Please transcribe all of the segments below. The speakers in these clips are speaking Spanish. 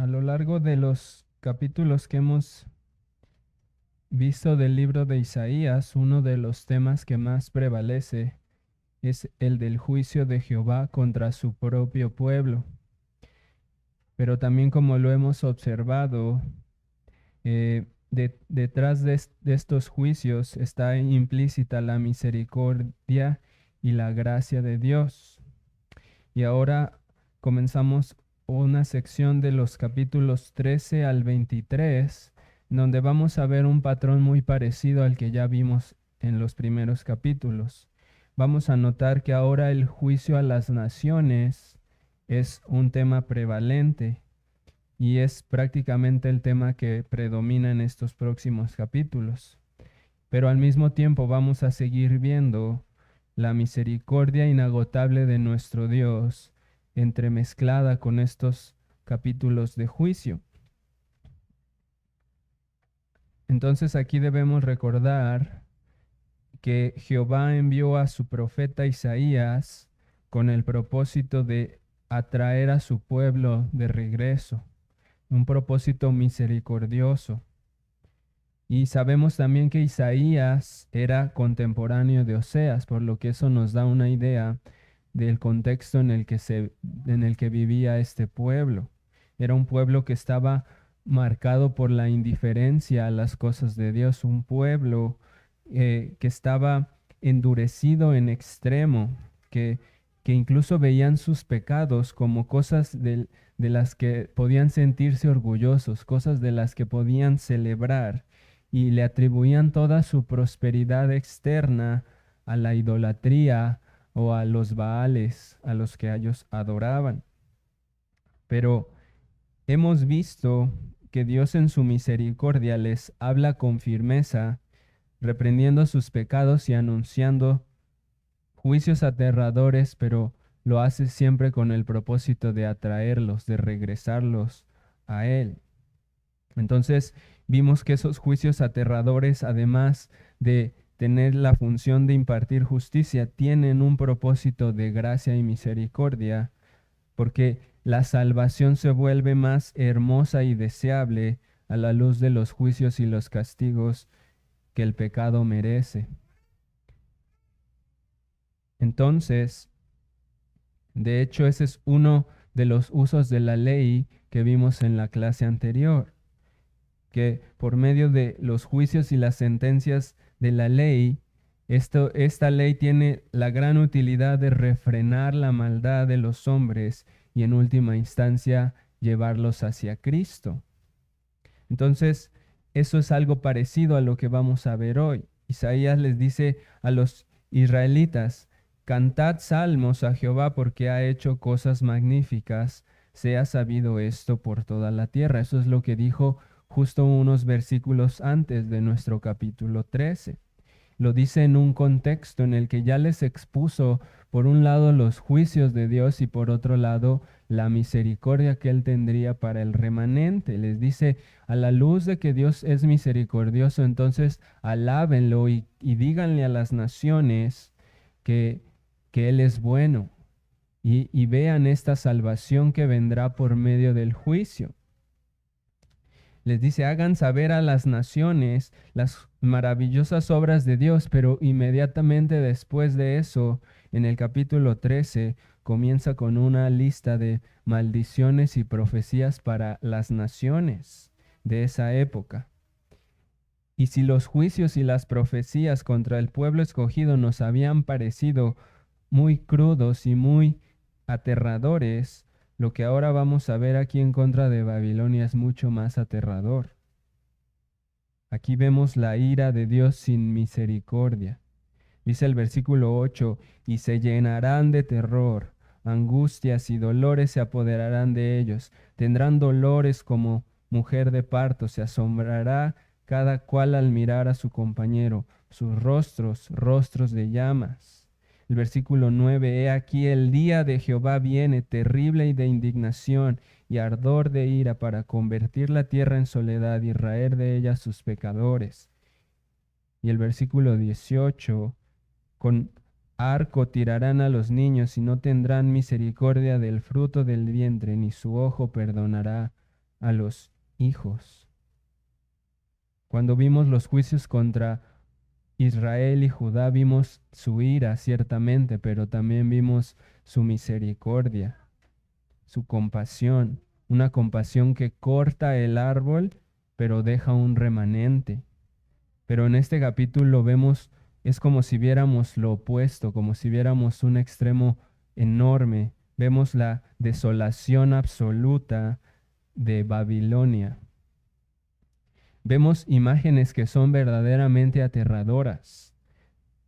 A lo largo de los capítulos que hemos visto del libro de Isaías, uno de los temas que más prevalece es el del juicio de Jehová contra su propio pueblo. Pero también como lo hemos observado, detrás de estos juicios está implícita la misericordia y la gracia de Dios. Y ahora comenzamos una sección de los capítulos 13 al 23, donde vamos a ver un patrón muy parecido al que ya vimos en los primeros capítulos. Vamos a notar que ahora el juicio a las naciones es un tema prevalente y es prácticamente el tema que predomina en estos próximos capítulos. Pero al mismo tiempo vamos a seguir viendo la misericordia inagotable de nuestro Dios entremezclada con estos capítulos de juicio. Entonces aquí debemos recordar que Jehová envió a su profeta Isaías con el propósito de atraer a su pueblo de regreso, un propósito misericordioso. Y sabemos también que Isaías era contemporáneo de Oseas, por lo que eso nos da una idea del contexto en el que vivía este pueblo. Era un pueblo que estaba marcado por la indiferencia a las cosas de Dios, un pueblo que estaba endurecido en extremo, que incluso veían sus pecados como cosas de las que podían sentirse orgullosos, cosas de las que podían celebrar y le atribuían toda su prosperidad externa a la idolatría o a los Baales a los que ellos adoraban. Pero hemos visto que Dios en su misericordia les habla con firmeza, reprendiendo sus pecados y anunciando juicios aterradores, pero lo hace siempre con el propósito de atraerlos, de regresarlos a Él. Entonces vimos que esos juicios aterradores, además de tener la función de impartir justicia, tienen un propósito de gracia y misericordia, porque la salvación se vuelve más hermosa y deseable a la luz de los juicios y los castigos que el pecado merece. Entonces, de hecho, ese es uno de los usos de la ley que vimos en la clase anterior, que por medio de los juicios y las sentencias de la ley, esta ley tiene la gran utilidad de refrenar la maldad de los hombres y en última instancia llevarlos hacia Cristo. Entonces, eso es algo parecido a lo que vamos a ver hoy. Isaías les dice a los israelitas: cantad salmos a Jehová porque ha hecho cosas magníficas, sea sabido esto por toda la tierra. Eso es lo que dijo justo unos versículos antes de nuestro capítulo 13. Lo dice en un contexto en el que ya les expuso, por un lado, los juicios de Dios y por otro lado, la misericordia que Él tendría para el remanente. Les dice, a la luz de que Dios es misericordioso, entonces alábenlo y díganle a las naciones que Él es bueno y vean esta salvación que vendrá por medio del juicio. Les dice, hagan saber a las naciones las maravillosas obras de Dios, pero inmediatamente después de eso, en el capítulo 13, comienza con una lista de maldiciones y profecías para las naciones de esa época. Y si los juicios y las profecías contra el pueblo escogido nos habían parecido muy crudos y muy aterradores, lo que ahora vamos a ver aquí en contra de Babilonia es mucho más aterrador. Aquí vemos la ira de Dios sin misericordia. Dice el versículo 8, y se llenarán de terror, angustias y dolores se apoderarán de ellos. Tendrán dolores como mujer de parto, se asombrará cada cual al mirar a su compañero, sus rostros, rostros de llamas. El versículo 9, he aquí el día de Jehová viene, terrible y de indignación y ardor de ira, para convertir la tierra en soledad y raer de ella sus pecadores. Y el versículo 18, con arco tirarán a los niños y no tendrán misericordia del fruto del vientre, ni su ojo perdonará a los hijos. Cuando vimos los juicios contra Israel y Judá, vimos su ira, ciertamente, pero también vimos su misericordia, su compasión, una compasión que corta el árbol, pero deja un remanente. Pero en este capítulo vemos, es como si viéramos lo opuesto, como si viéramos un extremo enorme. Vemos la desolación absoluta de Babilonia. Vemos imágenes que son verdaderamente aterradoras,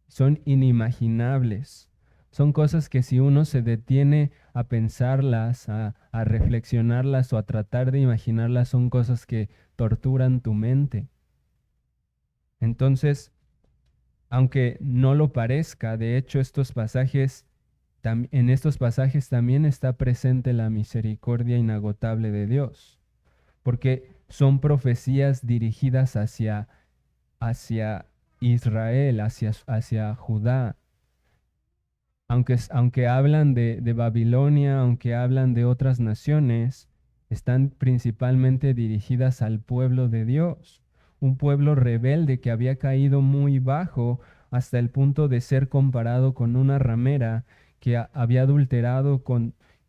son inimaginables. Son cosas que si uno se detiene a pensarlas, a reflexionarlas o a tratar de imaginarlas, son cosas que torturan tu mente. Entonces, aunque no lo parezca, de hecho en estos pasajes también está presente la misericordia inagotable de Dios, porque son profecías dirigidas hacia Israel, hacia Judá. Aunque hablan de Babilonia, aunque hablan de otras naciones, están principalmente dirigidas al pueblo de Dios, un pueblo rebelde que había caído muy bajo hasta el punto de ser comparado con una ramera que había adulterado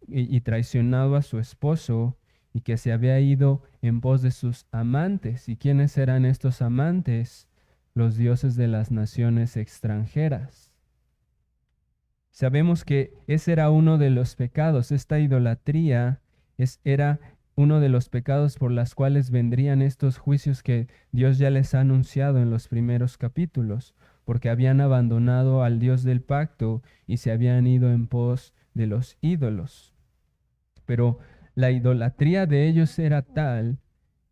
y traicionado a su esposo y que se había ido en pos de sus amantes. ¿Y quiénes eran estos amantes? Los dioses de las naciones extranjeras. Sabemos que ese era uno de los pecados, esta idolatría era uno de los pecados por los cuales vendrían estos juicios que Dios ya les ha anunciado en los primeros capítulos, porque habían abandonado al Dios del pacto y se habían ido en pos de los ídolos. Pero la idolatría de ellos era tal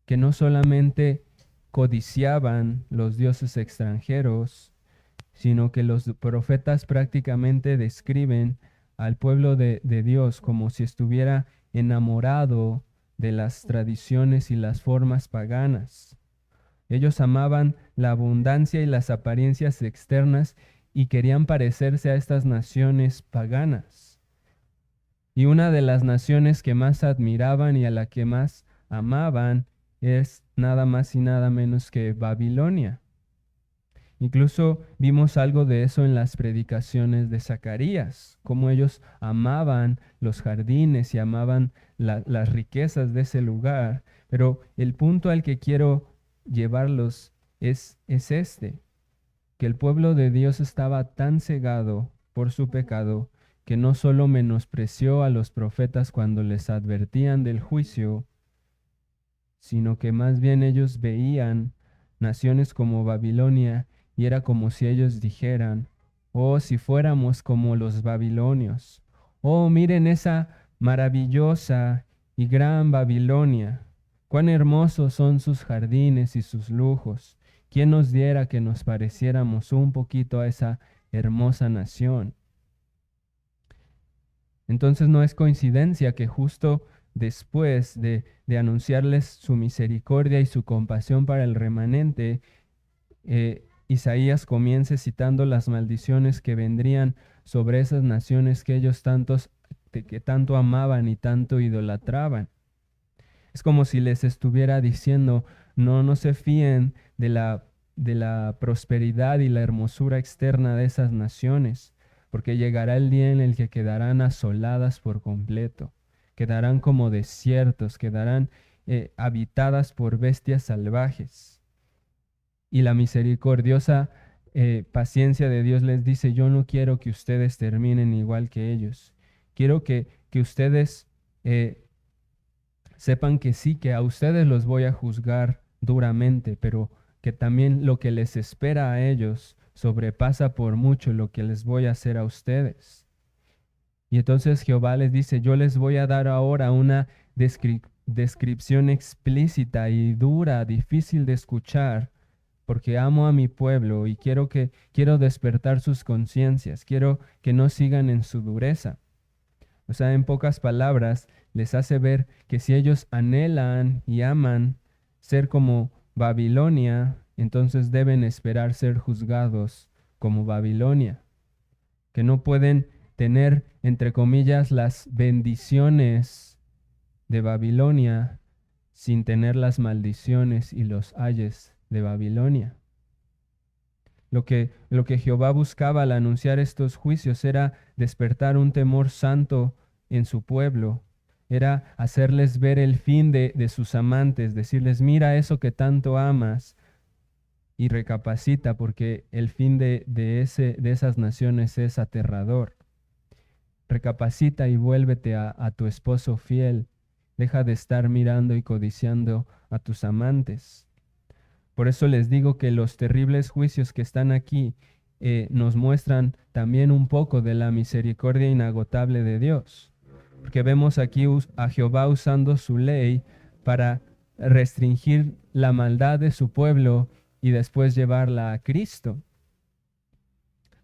que no solamente codiciaban los dioses extranjeros, sino que los profetas prácticamente describen al pueblo de Dios como si estuviera enamorado de las tradiciones y las formas paganas. Ellos amaban la abundancia y las apariencias externas y querían parecerse a estas naciones paganas. Y una de las naciones que más admiraban y a la que más amaban es nada más y nada menos que Babilonia. Incluso vimos algo de eso en las predicaciones de Zacarías, cómo ellos amaban los jardines y amaban las riquezas de ese lugar. Pero el punto al que quiero llevarlos es este, que el pueblo de Dios estaba tan cegado por su pecado que no solo menospreció a los profetas cuando les advertían del juicio, sino que más bien ellos veían naciones como Babilonia y era como si ellos dijeran: oh, si fuéramos como los babilonios. Oh, miren esa maravillosa y gran Babilonia. Cuán hermosos son sus jardines y sus lujos. ¿Quién nos diera que nos pareciéramos un poquito a esa hermosa nación? Entonces no es coincidencia que justo después de anunciarles su misericordia y su compasión para el remanente, Isaías comience citando las maldiciones que vendrían sobre esas naciones que ellos que tanto amaban y tanto idolatraban. Es como si les estuviera diciendo: no se fíen de la prosperidad y la hermosura externa de esas naciones, porque llegará el día en el que quedarán asoladas por completo, quedarán como desiertos, quedarán habitadas por bestias salvajes. Y la misericordiosa paciencia de Dios les dice: yo no quiero que ustedes terminen igual que ellos. Quiero que ustedes sepan que sí, que a ustedes los voy a juzgar duramente, pero que también lo que les espera a ellos sobrepasa por mucho lo que les voy a hacer a ustedes. Y entonces Jehová les dice: yo les voy a dar ahora una descripción explícita y dura, difícil de escuchar, porque amo a mi pueblo y quiero despertar sus conciencias, quiero que no sigan en su dureza. O sea, en pocas palabras, les hace ver que si ellos anhelan y aman ser como Babilonia, entonces deben esperar ser juzgados como Babilonia, que no pueden tener, entre comillas, las bendiciones de Babilonia sin tener las maldiciones y los ayes de Babilonia. Lo que Jehová buscaba al anunciar estos juicios era despertar un temor santo en su pueblo, era hacerles ver el fin de sus amantes, decirles, mira eso que tanto amas y recapacita porque el fin de esas naciones es aterrador. Recapacita y vuélvete a tu esposo fiel, deja de estar mirando y codiciando a tus amantes. Por eso les digo que los terribles juicios que están aquí nos muestran también un poco de la misericordia inagotable de Dios. Porque vemos aquí a Jehová usando su ley para restringir la maldad de su pueblo y después llevarla a Cristo.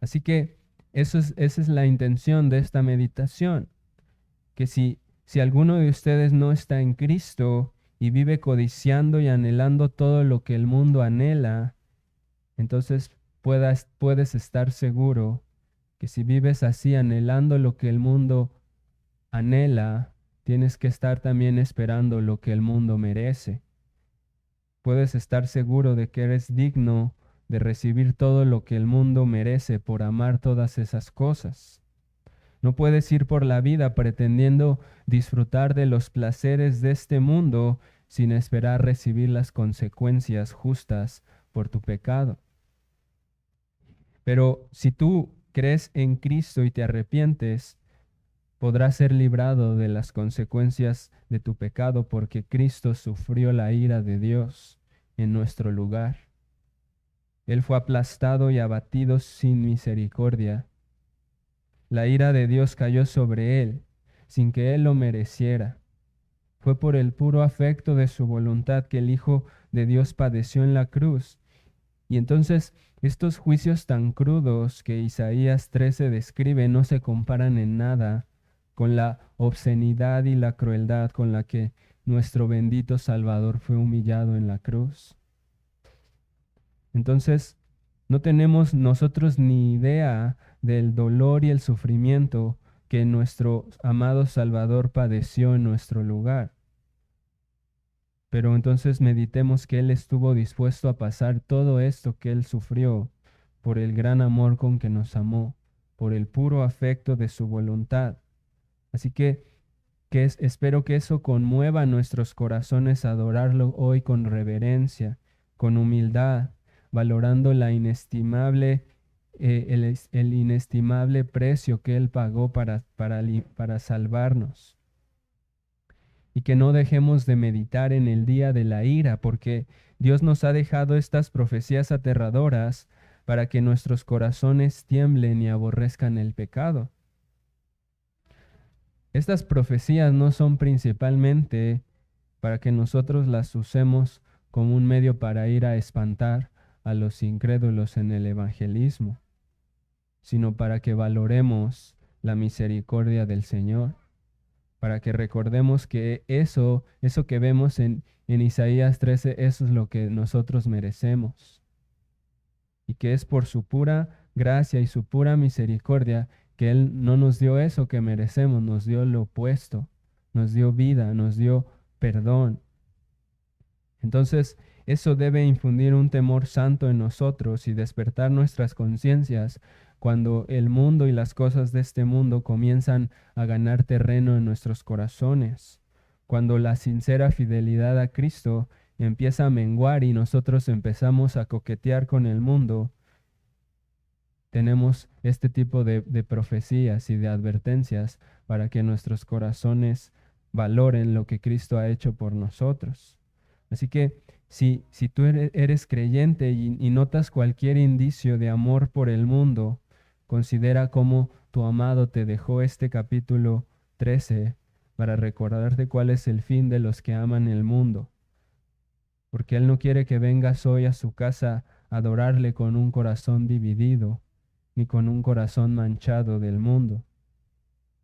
Así que esa es la intención de esta meditación. Que si alguno de ustedes no está en Cristo y vive codiciando y anhelando todo lo que el mundo anhela, entonces puedes estar seguro que si vives así anhelando lo que el mundo anhela, tienes que estar también esperando lo que el mundo merece. Puedes estar seguro de que eres digno de recibir todo lo que el mundo merece por amar todas esas cosas. No puedes ir por la vida pretendiendo disfrutar de los placeres de este mundo sin esperar recibir las consecuencias justas por tu pecado. Pero si tú crees en Cristo y te arrepientes, podrás ser librado de las consecuencias de tu pecado porque Cristo sufrió la ira de Dios en nuestro lugar. Él fue aplastado y abatido sin misericordia. La ira de Dios cayó sobre él, sin que él lo mereciera. Fue por el puro afecto de su voluntad que el Hijo de Dios padeció en la cruz. Y entonces estos juicios tan crudos que Isaías 13 describe no se comparan en nada con la obscenidad y la crueldad con la que nuestro bendito Salvador fue humillado en la cruz. Entonces, no tenemos nosotros ni idea del dolor y el sufrimiento que nuestro amado Salvador padeció en nuestro lugar. Pero entonces meditemos que Él estuvo dispuesto a pasar todo esto que Él sufrió por el gran amor con que nos amó, por el puro afecto de su voluntad. Así que espero que eso conmueva nuestros corazones a adorarlo hoy con reverencia, con humildad, valorando el inestimable precio que Él pagó para salvarnos. Y que no dejemos de meditar en el día de la ira, porque Dios nos ha dejado estas profecías aterradoras para que nuestros corazones tiemblen y aborrezcan el pecado. Estas profecías no son principalmente para que nosotros las usemos como un medio para ir a espantar a los incrédulos en el evangelismo, sino para que valoremos la misericordia del Señor, para que recordemos que eso que vemos en Isaías 13, eso es lo que nosotros merecemos, y que es por su pura gracia y su pura misericordia que Él no nos dio eso que merecemos, nos dio lo opuesto, nos dio vida, nos dio perdón. Entonces, eso debe infundir un temor santo en nosotros y despertar nuestras conciencias cuando el mundo y las cosas de este mundo comienzan a ganar terreno en nuestros corazones, cuando la sincera fidelidad a Cristo empieza a menguar y nosotros empezamos a coquetear con el mundo. Tenemos este tipo de profecías y de advertencias para que nuestros corazones valoren lo que Cristo ha hecho por nosotros. Así que si tú eres creyente y notas cualquier indicio de amor por el mundo, considera cómo tu amado te dejó este capítulo 13 para recordarte cuál es el fin de los que aman el mundo. Porque Él no quiere que vengas hoy a su casa a adorarle con un corazón dividido, ni con un corazón manchado del mundo.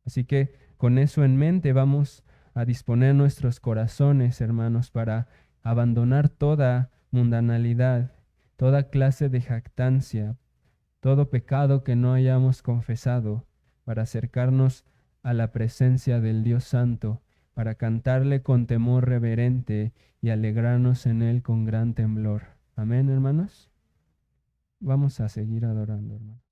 Así que con eso en mente vamos a disponer nuestros corazones, hermanos, para abandonar toda mundanalidad, toda clase de jactancia, todo pecado que no hayamos confesado, para acercarnos a la presencia del Dios Santo para cantarle con temor reverente y alegrarnos en él con gran temblor. Amén, hermanos. Vamos a seguir adorando, hermanos.